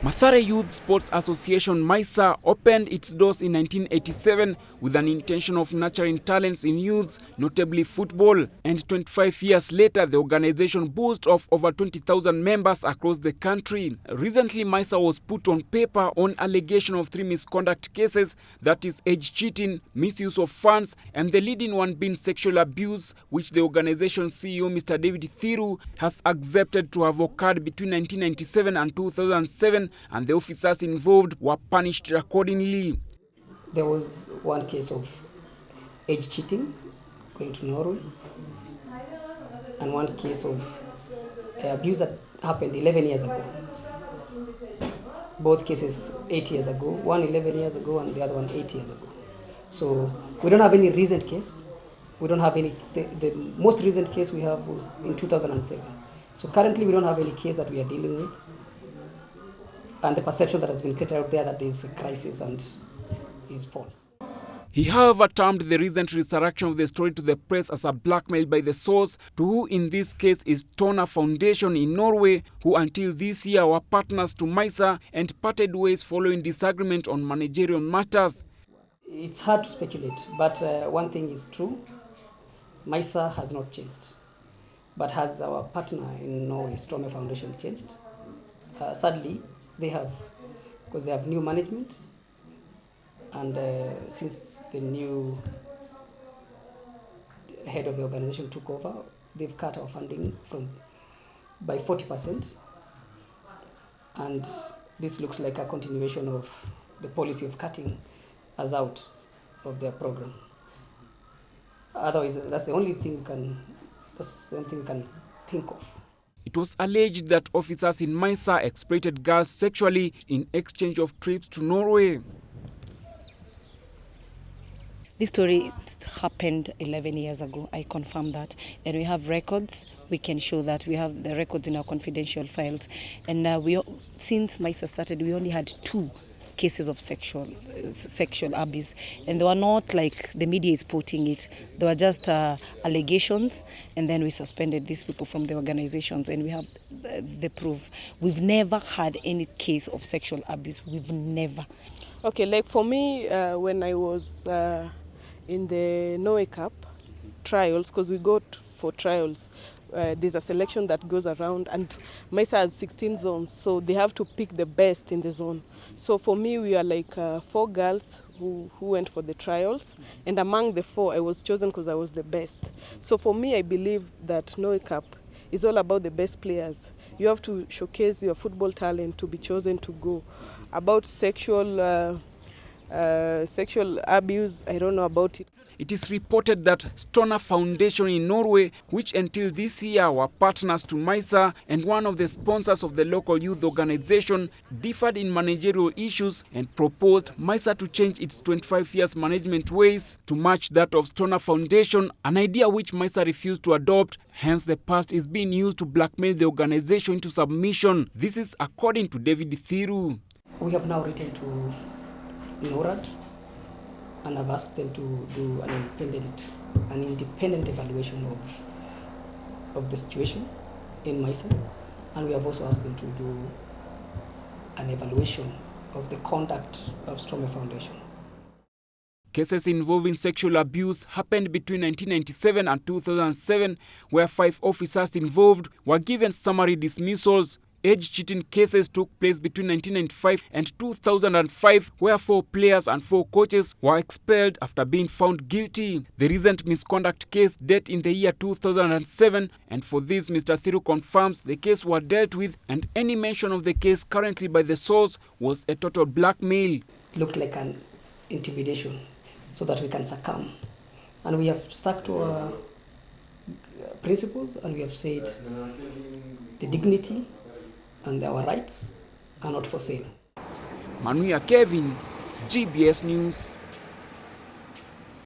Mathare Youth Sports Association MYSA opened its doors in 1987 with an intention of nurturing talents in youth, notably football, and 25 years later the organization boasts of over 20,000 members across the country. Recently, MYSA was put on paper on allegation of 3 misconduct cases, that is age cheating, misuse of funds, and the leading one being sexual abuse, which the organization's CEO Mr. David Thiru has accepted to have occurred between 1997 and 2007, and the officers involved were punished accordingly. There was one case of age cheating going to Norway, and one case of abuse that happened 11 years ago. Both cases 8 years ago, one 11 years ago and the other one 8 years ago. So we don't have any recent case. We don't have any, the most recent case we have was in 2007. So currently we don't have any case that we are dealing with. And the perception that has been created out there that there is a crisis and is false. He, however, termed the recent resurrection of the story to the press as a blackmail by the source, to who in this case is Tona Foundation in Norway, who until this year were partners to MYSA and parted ways following disagreement on managerial matters. It's hard to speculate, but one thing is true. MYSA has not changed. But has our partner in Norway, Tona Foundation, changed? Sadly, they have, because they have new management, and since the new head of the organization took over, they've cut our funding by 40%, and this looks like a continuation of the policy of cutting us out of their program. Otherwise, that's the only thing we can think of. It was alleged that officers in MYSA exploited girls sexually in exchange of trips to Norway. This story happened 11 years ago. I confirm that. And we have records. We can show that. We have the records in our confidential files. And since MYSA started, we only had 2 cases of sexual abuse, and they were not like the media is putting it. They were just allegations, and then we suspended these people from the organizations, and we have the proof. We've never had any case of sexual abuse. We've never. Okay, like for me, when I was in the Norway Cup trials, because we go for trials, there's a selection that goes around, and MYSA has 16 zones, so they have to pick the best in the zone. So for me, we are like 4 girls who went for the trials, and among the 4, I was chosen because I was the best. So for me, I believe that Norway Cup is all about the best players. You have to showcase your football talent to be chosen to go. About sexual abuse, I don't know about it. It is reported that Tona Foundation in Norway, which until this year were partners to MYSA and one of the sponsors of the local youth organization, differed in managerial issues and proposed MYSA to change its 25 years management ways to match that of Tona Foundation, an idea which MYSA refused to adopt. Hence, the past is being used to blackmail the organization into submission. This is according to David Thiru. We have now written to NORAD, and I've asked them to do an independent evaluation of the situation in MYSA, and we have also asked them to do an evaluation of the conduct of Tona Foundation. Cases involving sexual abuse happened between 1997 and 2007, where 5 officers involved were given summary dismissals. Age cheating cases took place between 1995 and 2005, where 4 players and 4 coaches were expelled after being found guilty. The recent misconduct case dated in the year 2007, and for this, Mr. Thiru confirms the case was dealt with, and any mention of the case currently by the source was a total blackmail. Looked like an intimidation so that we can succumb. And we have stuck to our principles, and we have said the dignity and our rights are not for sale. Manuya Kevin, GBS News.